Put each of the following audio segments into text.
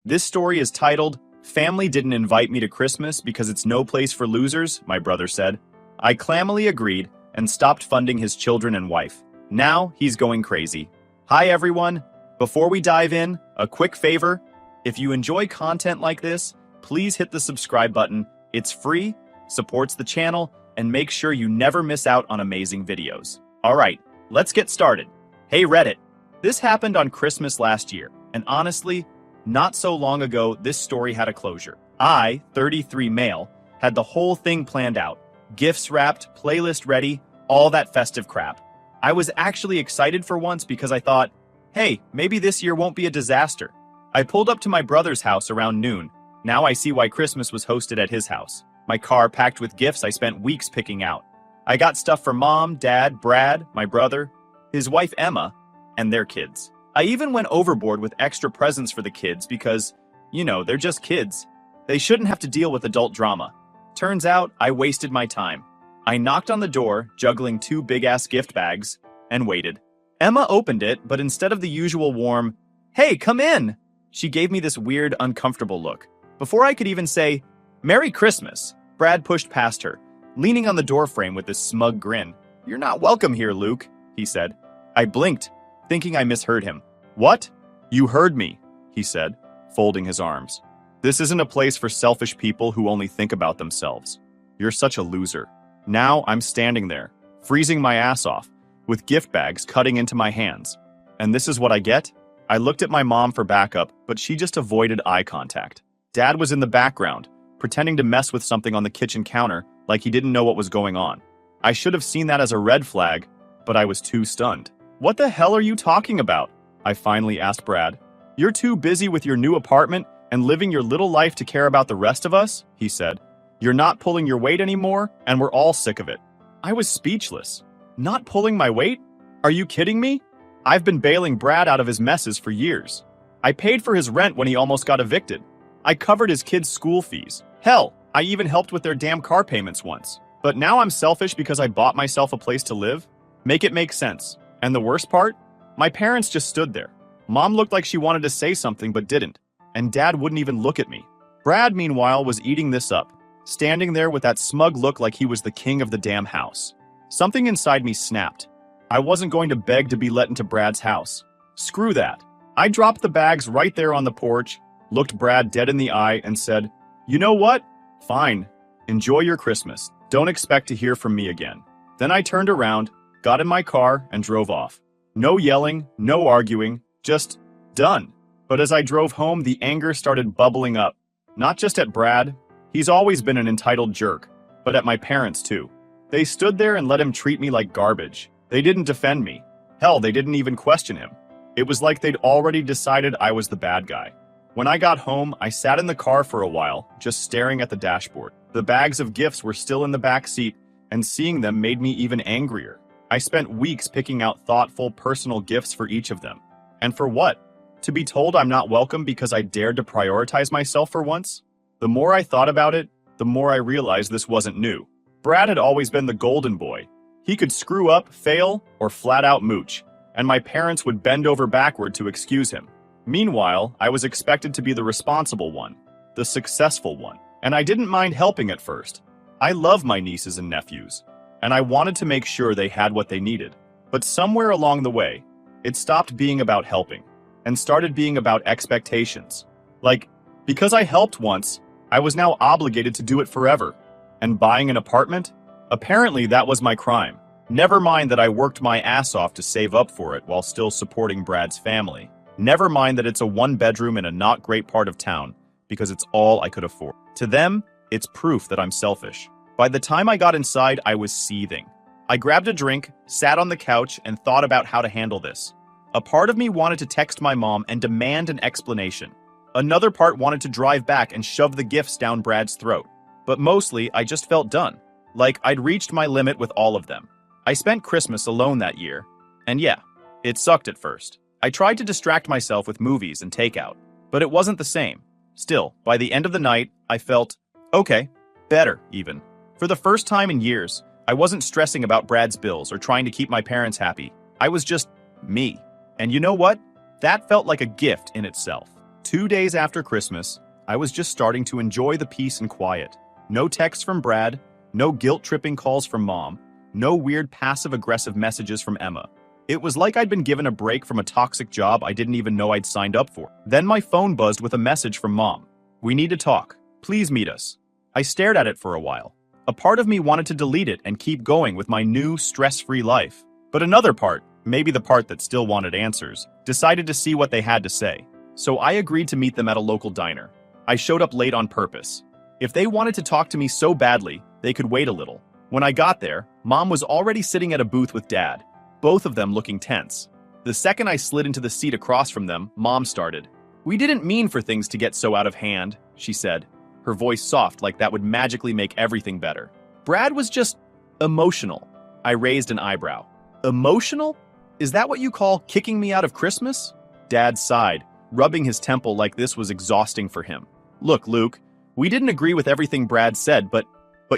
This story is titled, "Family Didn't Invite Me to Christmas Because It's No Place for Losers," my brother said. I clammily agreed and stopped funding his children and wife. Now he's going crazy. Hi everyone. Before we dive in, a quick favor. If you enjoy content like this, please hit the subscribe button. It's free, supports the channel, and make sure you never miss out on amazing videos. Alright, let's get started. Hey Reddit. This happened on Christmas last year, and honestly, not so long ago this story had a closure. I, 33 male, had the whole thing planned out. Gifts wrapped, playlist ready, all that festive crap. I was actually excited for once because I thought, hey, maybe this year won't be a disaster. I pulled up to my brother's house around noon. Now I see why Christmas was hosted at his house. My car packed with gifts I spent weeks picking out. I got stuff for Mom, Dad, Brad, my brother, his wife Emma, and their kids. I even went overboard with extra presents for the kids because, they're just kids. They shouldn't have to deal with adult drama. Turns out, I wasted my time. I knocked on the door, juggling 2 big-ass gift bags, and waited. Emma opened it, but instead of the usual warm, "Hey, come in!" she gave me this weird, uncomfortable look. Before I could even say, "Merry Christmas," Brad pushed past her, leaning on the doorframe with this smug grin. "You're not welcome here, Luke," he said. I blinked, thinking I misheard him. "What? You heard me," he said, folding his arms. "This isn't a place for selfish people who only think about themselves. You're such a loser." Now I'm standing there, freezing my ass off, with gift bags cutting into my hands. And this is what I get? I looked at my mom for backup, but she just avoided eye contact. Dad was in the background, pretending to mess with something on the kitchen counter like he didn't know what was going on. I should have seen that as a red flag, but I was too stunned. "What the hell are you talking about?" I finally asked Brad. "You're too busy with your new apartment and living your little life to care about the rest of us," he said. "You're not pulling your weight anymore, and we're all sick of it." I was speechless. Not pulling my weight? Are you kidding me? I've been bailing Brad out of his messes for years. I paid for his rent when he almost got evicted. I covered his kids' school fees. Hell, I even helped with their damn car payments once. But now I'm selfish because I bought myself a place to live? Make it make sense. And the worst part? My parents just stood there. Mom looked like she wanted to say something but didn't. And Dad wouldn't even look at me. Brad, meanwhile, was eating this up, standing there with that smug look like he was the king of the damn house. Something inside me snapped. I wasn't going to beg to be let into Brad's house. Screw that. I dropped the bags right there on the porch, looked Brad dead in the eye, and said, "You know what? Fine. Enjoy your Christmas. Don't expect to hear from me again." Then I turned around, got in my car, and drove off. No yelling, no arguing, just done. But as I drove home, the anger started bubbling up. Not just at Brad. He's always been an entitled jerk, but at my parents too. They stood there and let him treat me like garbage. They didn't defend me. Hell, they didn't even question him. It was like they'd already decided I was the bad guy. When I got home, I sat in the car for a while, just staring at the dashboard. The bags of gifts were still in the back seat, and seeing them made me even angrier. I spent weeks picking out thoughtful, personal gifts for each of them. And for what? To be told I'm not welcome because I dared to prioritize myself for once? The more I thought about it, the more I realized this wasn't new. Brad had always been the golden boy. He could screw up, fail, or flat out mooch, and my parents would bend over backward to excuse him. Meanwhile, I was expected to be the responsible one, the successful one, and I didn't mind helping at first. I love my nieces and nephews, and I wanted to make sure they had what they needed. But somewhere along the way, it stopped being about helping, and started being about expectations. Like, because I helped once, I was now obligated to do it forever. And buying an apartment? Apparently that was my crime. Never mind that I worked my ass off to save up for it while still supporting Brad's family. Never mind that it's a 1-bedroom in a not great part of town, because it's all I could afford. To them, it's proof that I'm selfish. By the time I got inside, I was seething. I grabbed a drink, sat on the couch, and thought about how to handle this. A part of me wanted to text my mom and demand an explanation. Another part wanted to drive back and shove the gifts down Brad's throat. But mostly, I just felt done. Like I'd reached my limit with all of them. I spent Christmas alone that year. And yeah, it sucked at first. I tried to distract myself with movies and takeout, but it wasn't the same. Still, by the end of the night, I felt, okay, better even. For the first time in years, I wasn't stressing about Brad's bills or trying to keep my parents happy. I was just me. And you know what? That felt like a gift in itself. 2 days after Christmas, I was just starting to enjoy the peace and quiet. No texts from Brad, no guilt-tripping calls from Mom, no weird passive-aggressive messages from Emma. It was like I'd been given a break from a toxic job I didn't even know I'd signed up for. Then my phone buzzed with a message from Mom. "We need to talk. Please meet us." I stared at it for a while. A part of me wanted to delete it and keep going with my new, stress-free life. But another part, maybe the part that still wanted answers, decided to see what they had to say. So I agreed to meet them at a local diner. I showed up late on purpose. If they wanted to talk to me so badly, they could wait a little. When I got there, Mom was already sitting at a booth with Dad, both of them looking tense. The second I slid into the seat across from them, Mom started. "We didn't mean for things to get so out of hand," she said, her voice soft like that would magically make everything better. "Brad was just emotional." I raised an eyebrow. "Emotional? Is that what you call kicking me out of Christmas?" Dad sighed, rubbing his temple like this was exhausting for him. "Look, Luke, we didn't agree with everything Brad said, but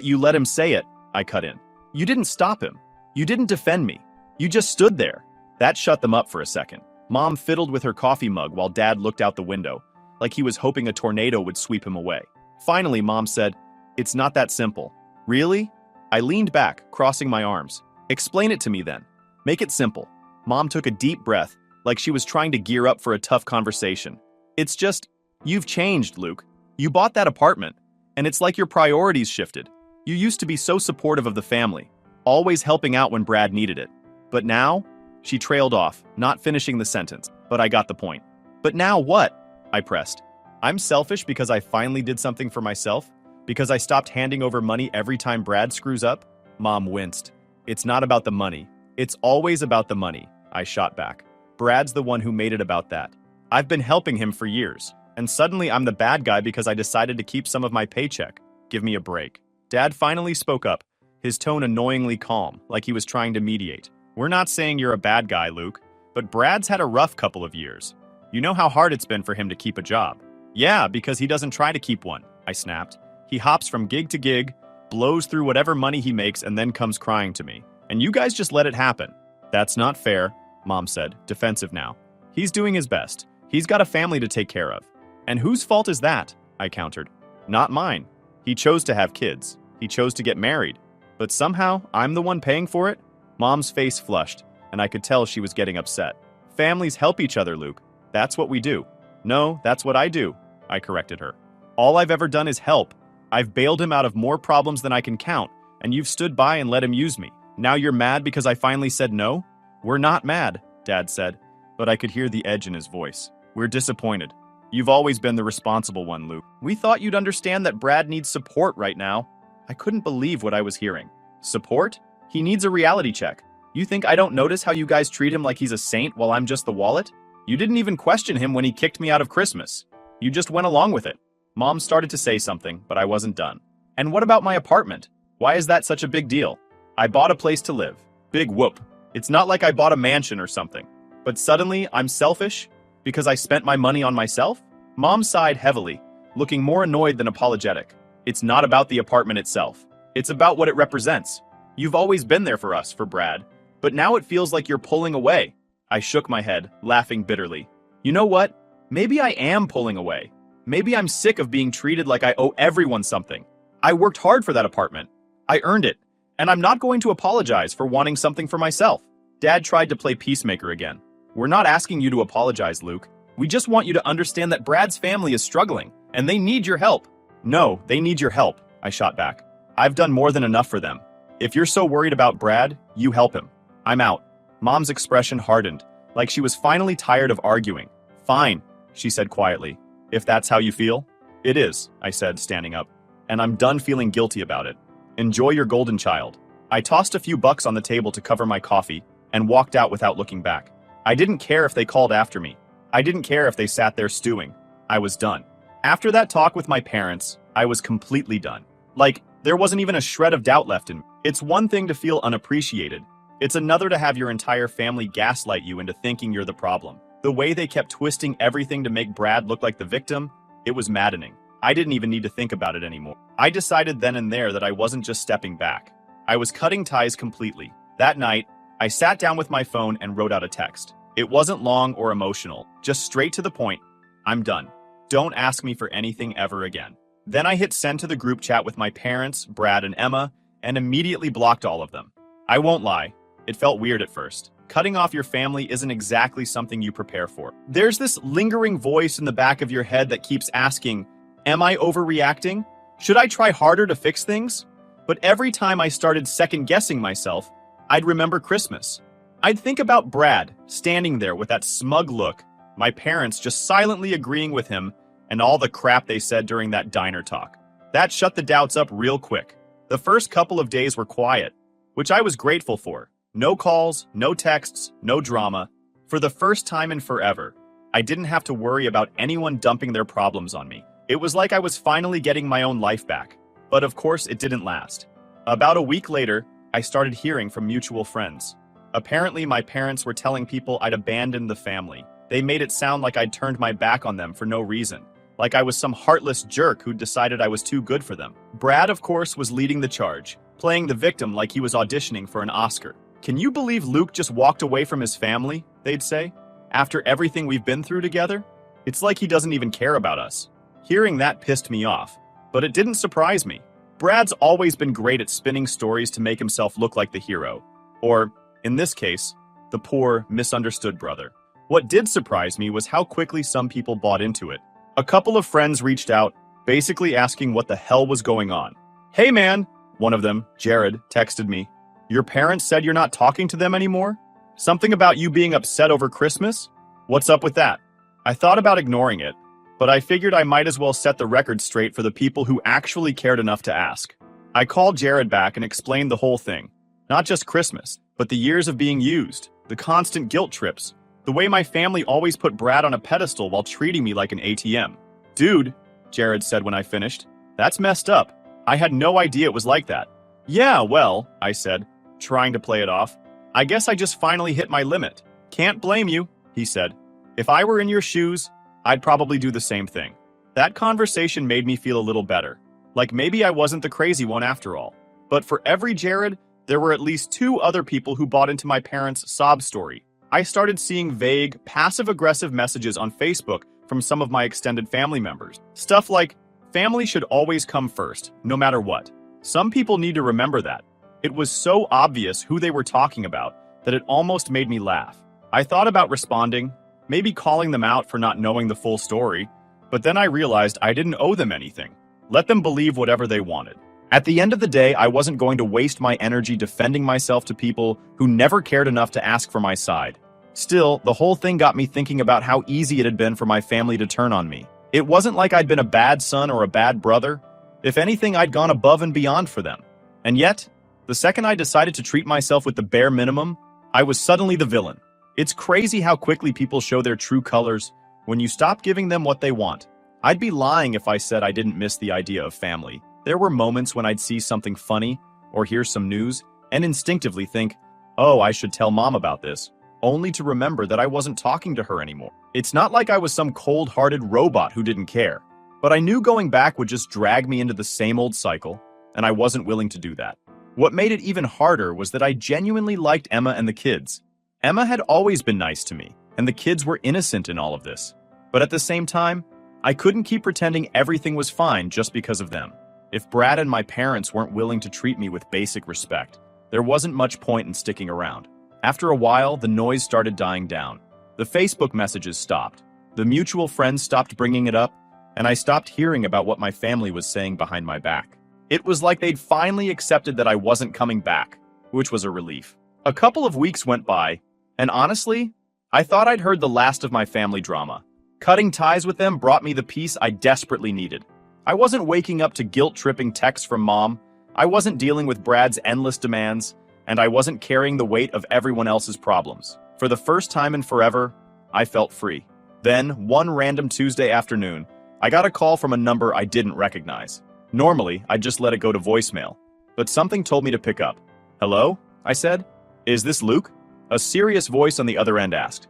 you let him say it," I cut in. "You didn't stop him. You didn't defend me. You just stood there." That shut them up for a second. Mom fiddled with her coffee mug while Dad looked out the window, like he was hoping a tornado would sweep him away. Finally, Mom said, "It's not that simple." "Really?" I leaned back, crossing my arms. "Explain it to me then. Make it simple." Mom took a deep breath, like she was trying to gear up for a tough conversation. "It's just, you've changed, Luke. You bought that apartment, and it's like your priorities shifted. You used to be so supportive of the family, always helping out when Brad needed it. But now?" She trailed off, not finishing the sentence, but I got the point. "But now what?" I pressed. "I'm selfish because I finally did something for myself? Because I stopped handing over money every time Brad screws up?" Mom winced. "It's not about the money. It's always about the money," I shot back. "Brad's the one who made it about that. I've been helping him for years, and suddenly I'm the bad guy because I decided to keep some of my paycheck. Give me a break." Dad finally spoke up, his tone annoyingly calm, like he was trying to mediate. "We're not saying you're a bad guy, Luke, but Brad's had a rough couple of years. You know how hard it's been for him to keep a job." "Yeah, because he doesn't try to keep one," I snapped. "He hops from gig to gig, blows through whatever money he makes, and then comes crying to me. And you guys just let it happen." "That's not fair," Mom said, defensive now. "He's doing his best. He's got a family to take care of." "And whose fault is that?" I countered. "Not mine. He chose to have kids. He chose to get married. But somehow, I'm the one paying for it?" Mom's face flushed, and I could tell she was getting upset. "Families help each other, Luke. That's what we do." "No, that's what I do," I corrected her. "All I've ever done is help. I've bailed him out of more problems than I can count, and you've stood by and let him use me. Now you're mad because I finally said no?" "We're not mad," Dad said, but I could hear the edge in his voice. "We're disappointed. You've always been the responsible one, Luke. We thought you'd understand that Brad needs support right now." I couldn't believe what I was hearing. "Support? He needs a reality check. You think I don't notice how you guys treat him like he's a saint while I'm just the wallet? You didn't even question him when he kicked me out of Christmas. You just went along with it." Mom started to say something, but I wasn't done. "And what about my apartment? Why is that such a big deal? I bought a place to live. Big whoop. It's not like I bought a mansion or something. But suddenly, I'm selfish? Because I spent my money on myself?" Mom sighed heavily, looking more annoyed than apologetic. "It's not about the apartment itself. It's about what it represents. You've always been there for us, for Brad. But now it feels like you're pulling away." I shook my head, laughing bitterly. "You know what? Maybe I am pulling away. Maybe I'm sick of being treated like I owe everyone something. I worked hard for that apartment. I earned it. And I'm not going to apologize for wanting something for myself." Dad tried to play peacemaker again. "We're not asking you to apologize, Luke. We just want you to understand that Brad's family is struggling, and they need your help." "No, they need your help," I shot back. "I've done more than enough for them. If you're so worried about Brad, you help him. I'm out." Mom's expression hardened, like she was finally tired of arguing. "Fine," she said quietly. "If that's how you feel." "It is," I said, standing up. "And I'm done feeling guilty about it. Enjoy your golden child." I tossed a few bucks on the table to cover my coffee and walked out without looking back. I didn't care if they called after me. I didn't care if they sat there stewing. I was done. After that talk with my parents, I was completely done. Like, there wasn't even a shred of doubt left in me. It's one thing to feel unappreciated. It's another to have your entire family gaslight you into thinking you're the problem. The way they kept twisting everything to make Brad look like the victim, it was maddening. I didn't even need to think about it anymore. I decided then and there that I wasn't just stepping back. I was cutting ties completely. That night, I sat down with my phone and wrote out a text. It wasn't long or emotional, just straight to the point. "I'm done. don't ask me for anything ever again. Then I hit send to the group chat with my parents, Brad and Emma, and immediately blocked all of them. I won't lie, it felt weird at first. Cutting off your family isn't exactly something you prepare for. There's this lingering voice in the back of your head that keeps asking, am I overreacting? Should I try harder to fix things? But every time I started second-guessing myself, I'd remember Christmas. I'd think about Brad, standing there with that smug look, my parents just silently agreeing with him, and all the crap they said during that diner talk. That shut the doubts up real quick. The first couple of days were quiet, which I was grateful for. No calls, no texts, no drama. For the first time in forever, I didn't have to worry about anyone dumping their problems on me. It was like I was finally getting my own life back. But of course, it didn't last. About a week later, I started hearing from mutual friends. Apparently, my parents were telling people I'd abandoned the family. They made it sound like I'd turned my back on them for no reason, like I was some heartless jerk who'd decided I was too good for them. Brad, of course, was leading the charge, playing the victim like he was auditioning for an Oscar. Can you believe Luke just walked away from his family, they'd say, after everything we've been through together? It's like he doesn't even care about us. Hearing that pissed me off, but it didn't surprise me. Brad's always been great at spinning stories to make himself look like the hero, or, in this case, the poor, misunderstood brother. What did surprise me was how quickly some people bought into it. A couple of friends reached out, basically asking what the hell was going on. Hey man, one of them, Jared, texted me. Your parents said you're not talking to them anymore? Something about you being upset over Christmas? What's up with that? I thought about ignoring it, but I figured I might as well set the record straight for the people who actually cared enough to ask. I called Jared back and explained the whole thing. Not just Christmas, but the years of being used, the constant guilt trips, the way my family always put Brad on a pedestal while treating me like an ATM. Dude, Jared said when I finished, that's messed up. I had no idea it was like that. Yeah, well, I said, trying to play it off. I guess I just finally hit my limit. Can't blame you, he said. If I were in your shoes, I'd probably do the same thing. That conversation made me feel a little better. Like maybe I wasn't the crazy one after all. But for every Jared, there were at least 2 other people who bought into my parents' sob story. I started seeing vague, passive-aggressive messages on Facebook from some of my extended family members. Stuff like, family should always come first, no matter what. Some people need to remember that. It was so obvious who they were talking about that it almost made me laugh. I thought about responding, maybe calling them out for not knowing the full story, but then I realized I didn't owe them anything. Let them believe whatever they wanted. At the end of the day, I wasn't going to waste my energy defending myself to people who never cared enough to ask for my side. Still, the whole thing got me thinking about how easy it had been for my family to turn on me. It wasn't like I'd been a bad son or a bad brother. If anything, I'd gone above and beyond for them. And yet, the second I decided to treat myself with the bare minimum, I was suddenly the villain. It's crazy how quickly people show their true colors when you stop giving them what they want. I'd be lying if I said I didn't miss the idea of family. There were moments when I'd see something funny or hear some news and instinctively think, oh, I should tell mom about this, only to remember that I wasn't talking to her anymore. It's not like I was some cold-hearted robot who didn't care, but I knew going back would just drag me into the same old cycle, and I wasn't willing to do that. What made it even harder was that I genuinely liked Emma and the kids. Emma had always been nice to me, and the kids were innocent in all of this. But at the same time, I couldn't keep pretending everything was fine just because of them. If Brad and my parents weren't willing to treat me with basic respect, there wasn't much point in sticking around. After a while, the noise started dying down. The Facebook messages stopped. The mutual friends stopped bringing it up, and I stopped hearing about what my family was saying behind my back. It was like they'd finally accepted that I wasn't coming back, which was a relief. A couple of weeks went by, and honestly, I thought I'd heard the last of my family drama. Cutting ties with them brought me the peace I desperately needed. I wasn't waking up to guilt-tripping texts from mom, I wasn't dealing with Brad's endless demands, and I wasn't carrying the weight of everyone else's problems. For the first time in forever, I felt free. Then, one random Tuesday afternoon, I got a call from a number I didn't recognize. Normally, I'd just let it go to voicemail, but something told me to pick up. Hello? I said. Is this Luke? A serious voice on the other end asked.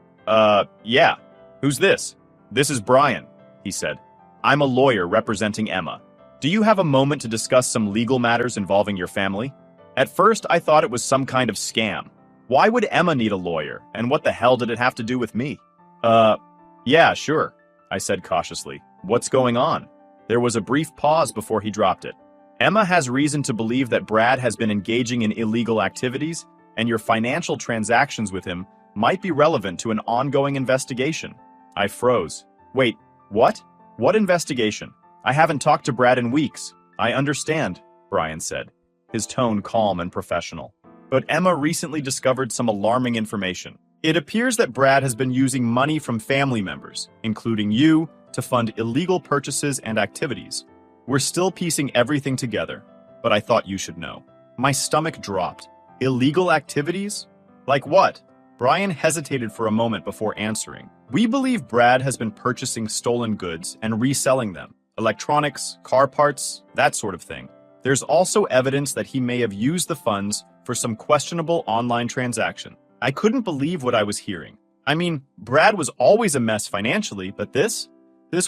Yeah. Who's this? This is Brian, he said. I'm a lawyer representing Emma. Do you have a moment to discuss some legal matters involving your family? At first, I thought it was some kind of scam. Why would Emma need a lawyer, and what the hell did it have to do with me? Yeah, sure, I said cautiously. What's going on? There was a brief pause before he dropped it. Emma has reason to believe that Brad has been engaging in illegal activities, and your financial transactions with him might be relevant to an ongoing investigation. I froze. Wait, what? What investigation? I haven't talked to Brad in weeks. I understand, Brian said, his tone calm and professional. But Emma recently discovered some alarming information. It appears that Brad has been using money from family members, including you, to fund illegal purchases and activities. We're still piecing everything together, but I thought you should know. My stomach dropped. Illegal activities? Like what? Brian hesitated for a moment before answering. We believe Brad has been purchasing stolen goods and reselling them. Electronics, car parts, that sort of thing. There's also evidence that he may have used the funds for some questionable online transaction. I couldn't believe what I was hearing. I mean, Brad was always a mess financially, but this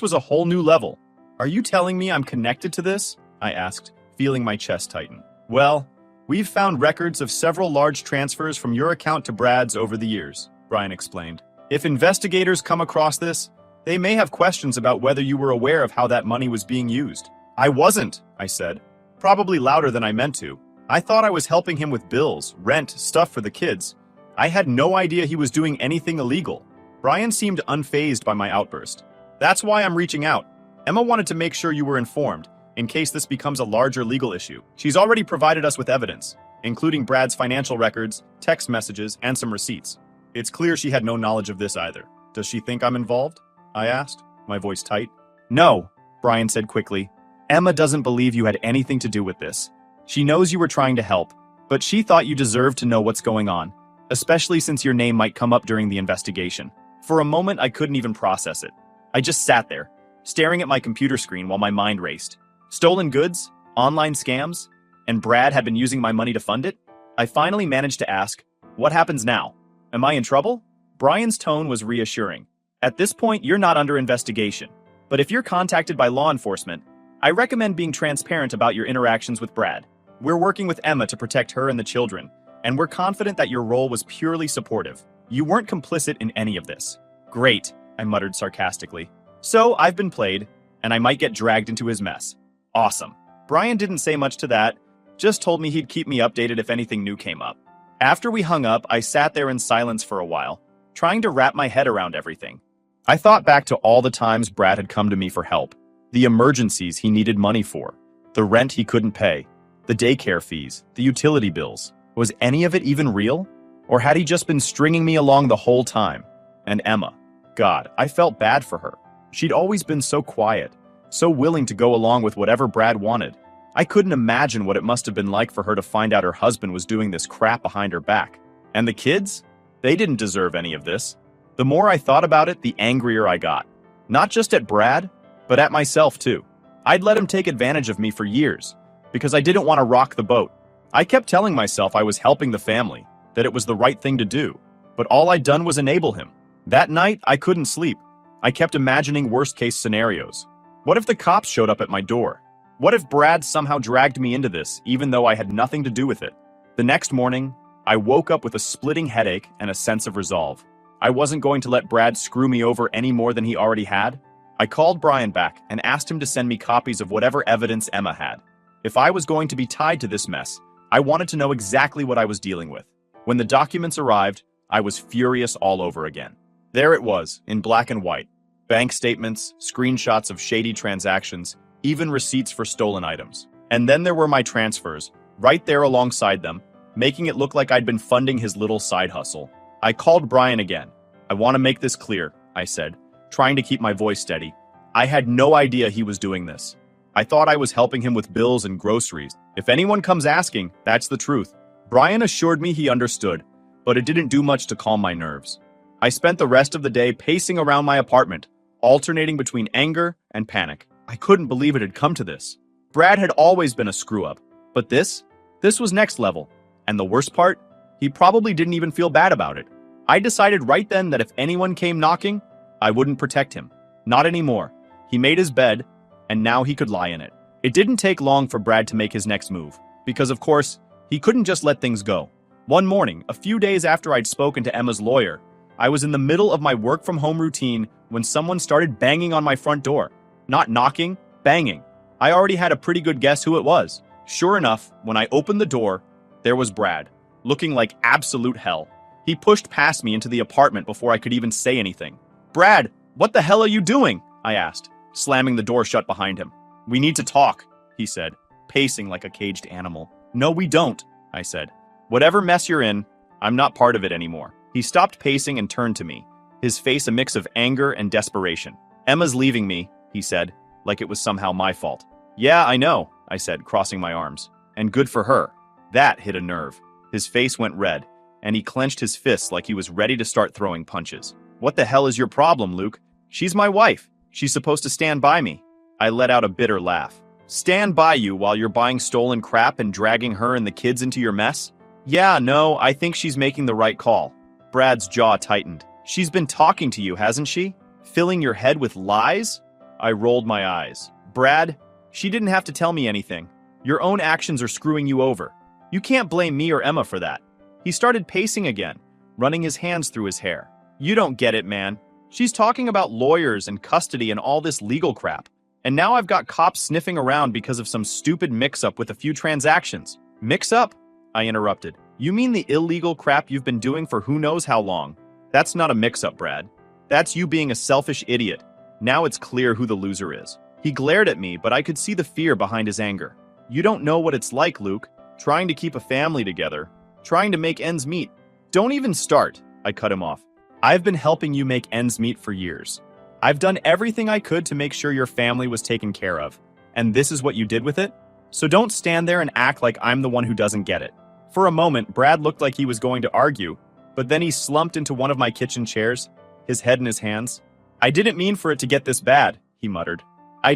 was a whole new level. Are you telling me I'm connected to this? I asked, feeling my chest tighten. Well, we've found records of several large transfers from your account to Brad's over the years, Brian explained. If investigators come across this, they may have questions about whether you were aware of how that money was being used. I wasn't, I said, probably louder than I meant to. I thought I was helping him with bills, rent, stuff for the kids. I had no idea he was doing anything illegal. Brian seemed unfazed by my outburst. That's why I'm reaching out. Emma wanted to make sure you were informed, in case this becomes a larger legal issue. She's already provided us with evidence, including Brad's financial records, text messages, and some receipts. It's clear she had no knowledge of this either. Does she think I'm involved? I asked, my voice tight. No, Brian said quickly. Emma doesn't believe you had anything to do with this. She knows you were trying to help, but she thought you deserved to know what's going on, especially since your name might come up during the investigation. For a moment, I couldn't even process it. I just sat there, staring at my computer screen while my mind raced. Stolen goods, online scams, and Brad had been using my money to fund it? I finally managed to ask, what happens now? Am I in trouble? Brian's tone was reassuring. At this point, you're not under investigation, but if you're contacted by law enforcement, I recommend being transparent about your interactions with Brad. We're working with Emma to protect her and the children, and we're confident that your role was purely supportive. You weren't complicit in any of this. Great, I muttered sarcastically. So I've been played, and I might get dragged into his mess. Awesome. Brian didn't say much to that, just told me he'd keep me updated if anything new came up. After we hung up, I sat there in silence for a while, trying to wrap my head around everything. I thought back to all the times Brad had come to me for help, the emergencies he needed money for, the rent he couldn't pay, the daycare fees, the utility bills. Was any of it even real? Or had he just been stringing me along the whole time? And Emma. God, I felt bad for her. She'd always been so quiet, so willing to go along with whatever Brad wanted. I couldn't imagine what it must have been like for her to find out her husband was doing this crap behind her back. And the kids? They didn't deserve any of this. The more I thought about it, the angrier I got. Not just at Brad, but at myself too. I'd let him take advantage of me for years, because I didn't want to rock the boat. I kept telling myself I was helping the family, that it was the right thing to do, but all I'd done was enable him. That night, I couldn't sleep. I kept imagining worst-case scenarios. What if the cops showed up at my door? What if Brad somehow dragged me into this, even though I had nothing to do with it? The next morning, I woke up with a splitting headache and a sense of resolve. I wasn't going to let Brad screw me over any more than he already had. I called Brian back and asked him to send me copies of whatever evidence Emma had. If I was going to be tied to this mess, I wanted to know exactly what I was dealing with. When the documents arrived, I was furious all over again. There it was, in black and white. Bank statements, screenshots of shady transactions, even receipts for stolen items. And then there were my transfers, right there alongside them, making it look like I'd been funding his little side hustle. I called Brian again. I want to make this clear, I said, trying to keep my voice steady. I had no idea he was doing this. I thought I was helping him with bills and groceries. If anyone comes asking, that's the truth. Brian assured me he understood, but it didn't do much to calm my nerves. I spent the rest of the day pacing around my apartment, alternating between anger and panic. I couldn't believe it had come to this. Brad had always been a screw-up, but this was next level. And the worst part, he probably didn't even feel bad about it. I decided right then that if anyone came knocking, I wouldn't protect him. Not anymore. He made his bed, and now he could lie in it. It didn't take long for Brad to make his next move, because of course, he couldn't just let things go. One morning, a few days after I'd spoken to Emma's lawyer, I was in the middle of my work-from-home routine when someone started banging on my front door. Not knocking, banging. I already had a pretty good guess who it was. Sure enough, when I opened the door, there was Brad, looking like absolute hell. He pushed past me into the apartment before I could even say anything. "Brad, what the hell are you doing?" I asked, slamming the door shut behind him. "We need to talk," he said, pacing like a caged animal. "No, we don't," I said. "Whatever mess you're in, I'm not part of it anymore." He stopped pacing and turned to me, his face a mix of anger and desperation. "Emma's leaving me," he said, like it was somehow my fault. "Yeah, I know," I said, crossing my arms. "And good for her." That hit a nerve. His face went red, and he clenched his fists like he was ready to start throwing punches. "What the hell is your problem, Luke? She's my wife. She's supposed to stand by me." I let out a bitter laugh. "Stand by you while you're buying stolen crap and dragging her and the kids into your mess? Yeah, no, I think she's making the right call." Brad's jaw tightened. "She's been talking to you, hasn't she? Filling your head with lies?" I rolled my eyes. "Brad, she didn't have to tell me anything. Your own actions are screwing you over. You can't blame me or Emma for that." He started pacing again, running his hands through his hair. "You don't get it, man. She's talking about lawyers and custody and all this legal crap. And now I've got cops sniffing around because of some stupid mix-up with a few transactions." "Mix-up?" I interrupted. "You mean the illegal crap you've been doing for who knows how long?" "That's not a mix-up, Brad. That's you being a selfish idiot. Now it's clear who the loser is." He glared at me, but I could see the fear behind his anger. "You don't know what it's like, Luke. Trying to keep a family together. Trying to make ends meet." "Don't even start," I cut him off. "I've been helping you make ends meet for years. I've done everything I could to make sure your family was taken care of. And this is what you did with it? So don't stand there and act like I'm the one who doesn't get it." For a moment, Brad looked like he was going to argue, but then he slumped into one of my kitchen chairs, his head in his hands. "I didn't mean for it to get this bad," he muttered. I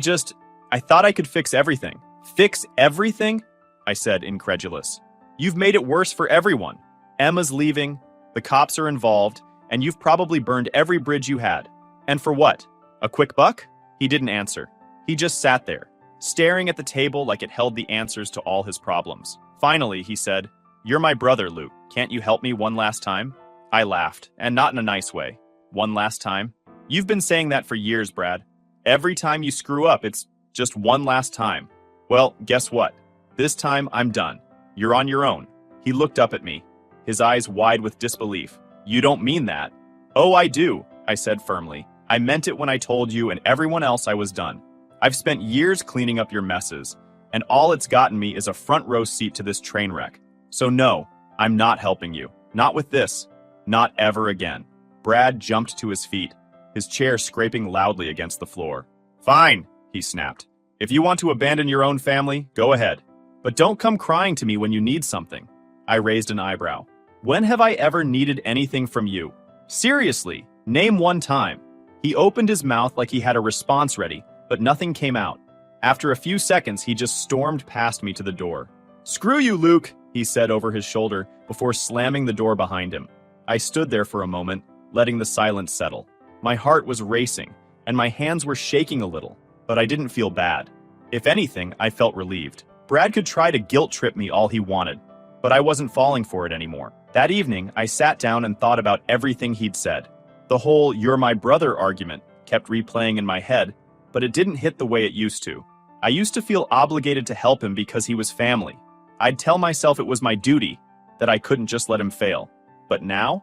thought I could fix everything." "Fix everything?" I said, incredulous. "You've made it worse for everyone. Emma's leaving, the cops are involved, and you've probably burned every bridge you had. And for what? A quick buck?" He didn't answer. He just sat there, staring at the table like it held the answers to all his problems. Finally, he said, "You're my brother, Luke. Can't you help me one last time?" I laughed, and not in a nice way. "One last time? You've been saying that for years, Brad. Every time you screw up, it's just one last time. Well, guess what? This time, I'm done. You're on your own." He looked up at me, his eyes wide with disbelief. "You don't mean that." "Oh, I do," I said firmly. "I meant it when I told you and everyone else I was done. I've spent years cleaning up your messes, and all it's gotten me is a front row seat to this train wreck. So no, I'm not helping you. Not with this. Not ever again." Brad jumped to his feet, his chair scraping loudly against the floor. "Fine," he snapped. "If you want to abandon your own family, go ahead. But don't come crying to me when you need something." I raised an eyebrow. "When have I ever needed anything from you? Seriously, name one time." He opened his mouth like he had a response ready, but nothing came out. After a few seconds, he just stormed past me to the door. "Screw you, Luke," he said over his shoulder before slamming the door behind him. I stood there for a moment, letting the silence settle. My heart was racing, and my hands were shaking a little, but I didn't feel bad. If anything, I felt relieved. Brad could try to guilt-trip me all he wanted, but I wasn't falling for it anymore. That evening, I sat down and thought about everything he'd said. The whole "you're my brother" argument kept replaying in my head, but it didn't hit the way it used to. I used to feel obligated to help him because he was family. I'd tell myself it was my duty, that I couldn't just let him fail. But now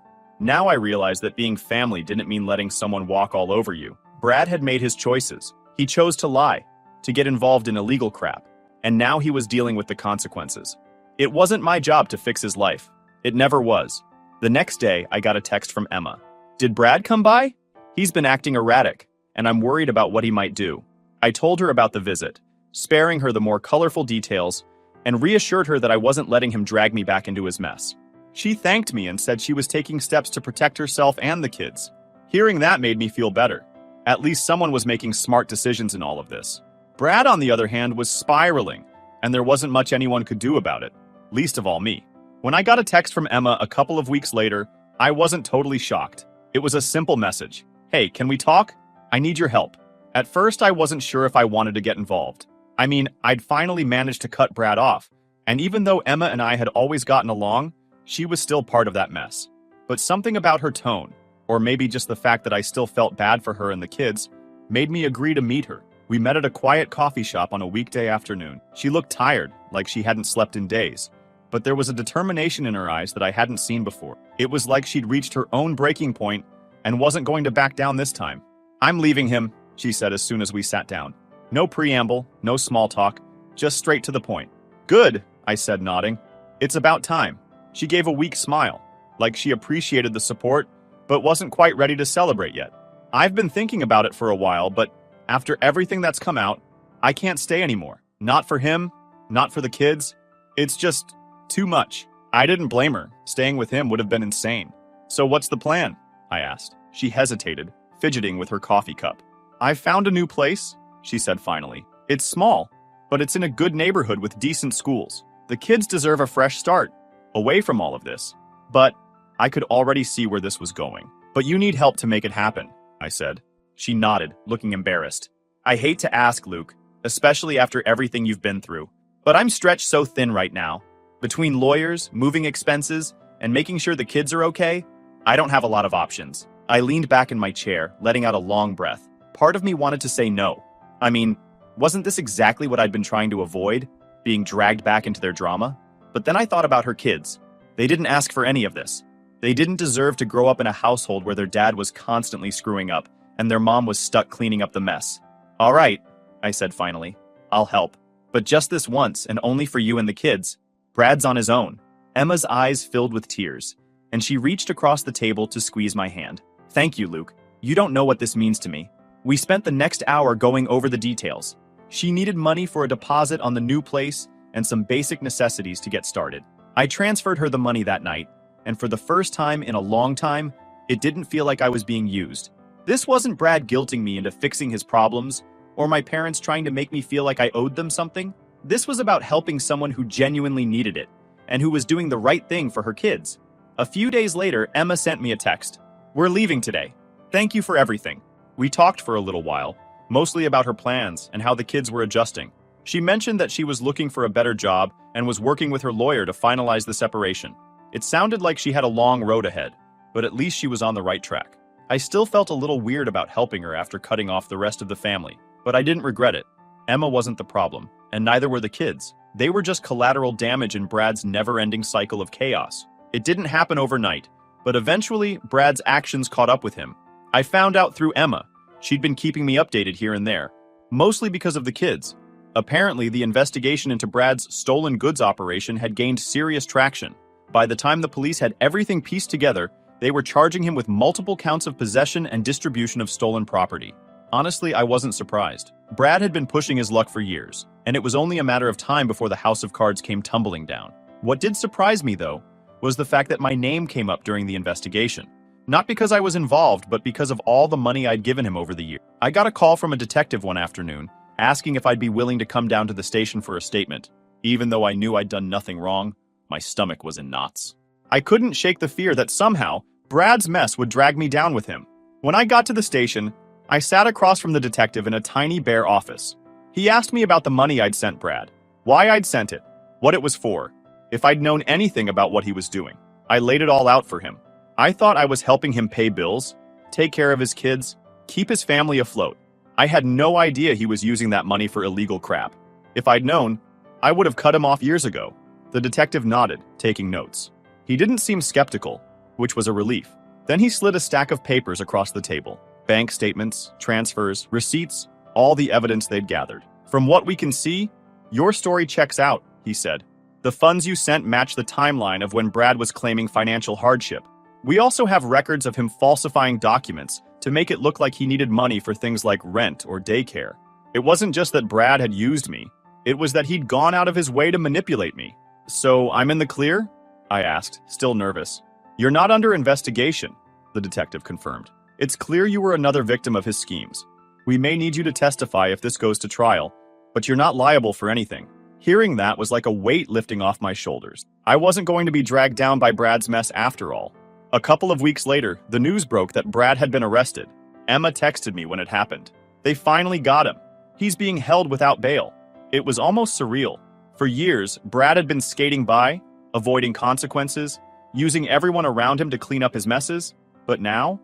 I realized that being family didn't mean letting someone walk all over you. Brad had made his choices. He chose to lie, to get involved in illegal crap, and now he was dealing with the consequences. It wasn't my job to fix his life. It never was. The next day, I got a text from Emma. "Did Brad come by? He's been acting erratic, and I'm worried about what he might do." I told her about the visit, sparing her the more colorful details, and reassured her that I wasn't letting him drag me back into his mess. She thanked me and said she was taking steps to protect herself and the kids. Hearing that made me feel better. At least someone was making smart decisions in all of this. Brad, on the other hand, was spiraling, and there wasn't much anyone could do about it, least of all me. When I got a text from Emma a couple of weeks later, I wasn't totally shocked. It was a simple message. "Hey, can we talk? I need your help." At first, I wasn't sure if I wanted to get involved. I mean, I'd finally managed to cut Brad off, and even though Emma and I had always gotten along, she was still part of that mess. But something about her tone, or maybe just the fact that I still felt bad for her and the kids, made me agree to meet her. We met at a quiet coffee shop on a weekday afternoon. She looked tired, like she hadn't slept in days. But there was a determination in her eyes that I hadn't seen before. It was like she'd reached her own breaking point and wasn't going to back down this time. "I'm leaving him," she said as soon as we sat down. No preamble, no small talk, just straight to the point. "Good," I said, nodding. "It's about time." She gave a weak smile, like she appreciated the support, but wasn't quite ready to celebrate yet. "I've been thinking about it for a while, but after everything that's come out, I can't stay anymore. Not for him, not for the kids. It's just too much." I didn't blame her. Staying with him would have been insane. "So what's the plan?" I asked. She hesitated, fidgeting with her coffee cup. "I've found a new place," she said finally. "It's small, but it's in a good neighborhood with decent schools. The kids deserve a fresh start, away from all of this." But I could already see where this was going. "But you need help to make it happen," I said. She nodded, looking embarrassed. "I hate to ask, Luke, especially after everything you've been through, but I'm stretched so thin right now. Between lawyers, moving expenses, and making sure the kids are okay, I don't have a lot of options." I leaned back in my chair, letting out a long breath. Part of me wanted to say no. I mean, wasn't this exactly what I'd been trying to avoid? Being dragged back into their drama? But then I thought about her kids. They didn't ask for any of this. They didn't deserve to grow up in a household where their dad was constantly screwing up, and their mom was stuck cleaning up the mess. "All right," I said finally. "I'll help. But just this once, and only for you and the kids. Brad's on his own." Emma's eyes filled with tears, and she reached across the table to squeeze my hand. "Thank you, Luke. You don't know what this means to me." We spent the next hour going over the details. She needed money for a deposit on the new place and some basic necessities to get started. I transferred her the money that night, and for the first time in a long time, it didn't feel like I was being used. This wasn't Brad guilting me into fixing his problems, or my parents trying to make me feel like I owed them something. This was about helping someone who genuinely needed it, and who was doing the right thing for her kids. A few days later, Emma sent me a text. "We're leaving today. Thank you for everything." We talked for a little while, mostly about her plans and how the kids were adjusting. She mentioned that she was looking for a better job and was working with her lawyer to finalize the separation. It sounded like she had a long road ahead, but at least she was on the right track. I still felt a little weird about helping her after cutting off the rest of the family, but I didn't regret it. Emma wasn't the problem, and neither were the kids. They were just collateral damage in Brad's never-ending cycle of chaos. It didn't happen overnight, but eventually Brad's actions caught up with him. I found out through Emma. She'd been keeping me updated here and there, mostly because of the kids. Apparently, the investigation into Brad's stolen goods operation had gained serious traction. By the time the police had everything pieced together, they were charging him with multiple counts of possession and distribution of stolen property. Honestly, I wasn't surprised. Brad had been pushing his luck for years, and it was only a matter of time before the house of cards came tumbling down. What did surprise me, though, was the fact that my name came up during the investigation. Not because I was involved, but because of all the money I'd given him over the year. I got a call from a detective one afternoon, asking if I'd be willing to come down to the station for a statement. Even though I knew I'd done nothing wrong, my stomach was in knots. I couldn't shake the fear that somehow Brad's mess would drag me down with him. When I got to the station, I sat across from the detective in a tiny bare office. He asked me about the money I'd sent Brad, why I'd sent it, what it was for, if I'd known anything about what he was doing. I laid it all out for him. I thought I was helping him pay bills, take care of his kids, keep his family afloat. I had no idea he was using that money for illegal crap. If I'd known, I would have cut him off years ago. The detective nodded, taking notes. He didn't seem skeptical, which was a relief. Then he slid a stack of papers across the table. Bank statements, transfers, receipts, all the evidence they'd gathered. "From what we can see, your story checks out," he said. "The funds you sent match the timeline of when Brad was claiming financial hardship. We also have records of him falsifying documents to make it look like he needed money for things like rent or daycare. It wasn't just that Brad had used me, it was that he'd gone out of his way to manipulate me." "So I'm in the clear?" I asked, still nervous. "You're not under investigation," the detective confirmed. "It's clear you were another victim of his schemes. We may need you to testify if this goes to trial, but you're not liable for anything." Hearing that was like a weight lifting off my shoulders. I wasn't going to be dragged down by Brad's mess after all. A couple of weeks later, the news broke that Brad had been arrested. Emma texted me when it happened. They finally got him. He's being held without bail. It was almost surreal. For years, Brad had been skating by, avoiding consequences, using everyone around him to clean up his messes. But now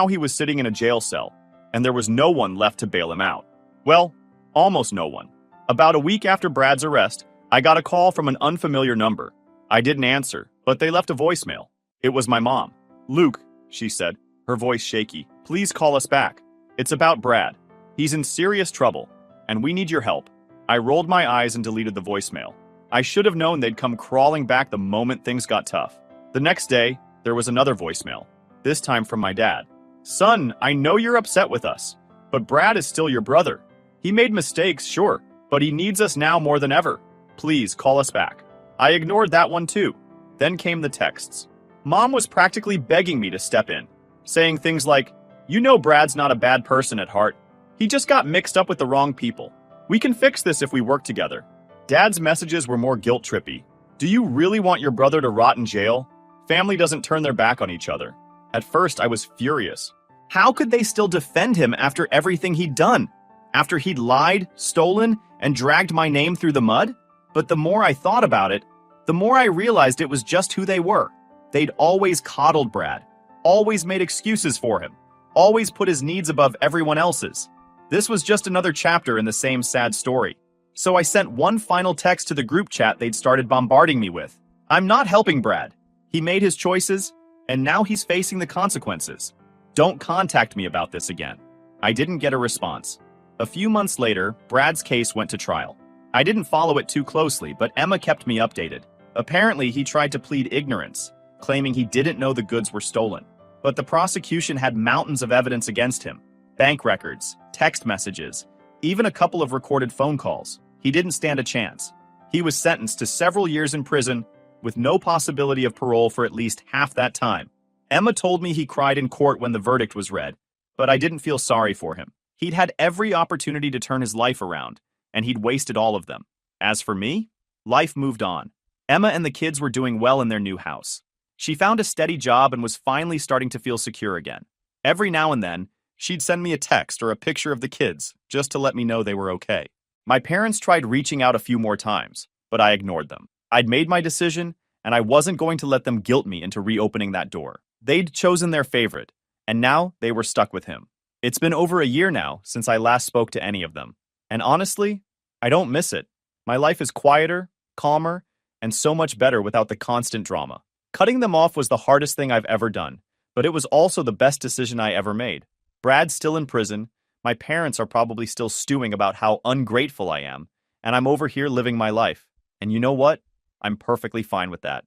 he was sitting in a jail cell, and there was no one left to bail him out. Well, almost no one. About a week after Brad's arrest, I got a call from an unfamiliar number. I didn't answer, but they left a voicemail. It was my mom. "Luke," she said, her voice shaky, "please call us back. It's about Brad. He's in serious trouble, and we need your help." I rolled my eyes and deleted the voicemail. I should have known they'd come crawling back the moment things got tough. The next day, there was another voicemail, this time from my dad. "Son, I know you're upset with us, but Brad is still your brother. He made mistakes, sure, but he needs us now more than ever. Please call us back." I ignored that one too. Then came the texts. Mom was practically begging me to step in, saying things like, "You know Brad's not a bad person at heart. He just got mixed up with the wrong people. We can fix this if we work together." Dad's messages were more guilt-trippy. "Do you really want your brother to rot in jail? Family doesn't turn their back on each other." At first, I was furious. How could they still defend him after everything he'd done? After he'd lied, stolen, and dragged my name through the mud? But the more I thought about it, the more I realized it was just who they were. They'd always coddled Brad, always made excuses for him, always put his needs above everyone else's. This was just another chapter in the same sad story. So I sent one final text to the group chat they'd started bombarding me with. "I'm not helping Brad. He made his choices, and now he's facing the consequences. Don't contact me about this again." I didn't get a response. A few months later, Brad's case went to trial. I didn't follow it too closely, but Emma kept me updated. Apparently, he tried to plead ignorance, claiming he didn't know the goods were stolen. But the prosecution had mountains of evidence against him. Bank records, text messages, even a couple of recorded phone calls. He didn't stand a chance. He was sentenced to several years in prison, with no possibility of parole for at least half that time. Emma told me he cried in court when the verdict was read, but I didn't feel sorry for him. He'd had every opportunity to turn his life around, and he'd wasted all of them. As for me, life moved on. Emma and the kids were doing well in their new house. She found a steady job and was finally starting to feel secure again. Every now and then, she'd send me a text or a picture of the kids, just to let me know they were okay. My parents tried reaching out a few more times, but I ignored them. I'd made my decision, and I wasn't going to let them guilt me into reopening that door. They'd chosen their favorite, and now they were stuck with him. It's been over a year now since I last spoke to any of them. And honestly, I don't miss it. My life is quieter, calmer, and so much better without the constant drama. Cutting them off was the hardest thing I've ever done, but it was also the best decision I ever made. Brad's still in prison, my parents are probably still stewing about how ungrateful I am, and I'm over here living my life. And you know what? I'm perfectly fine with that.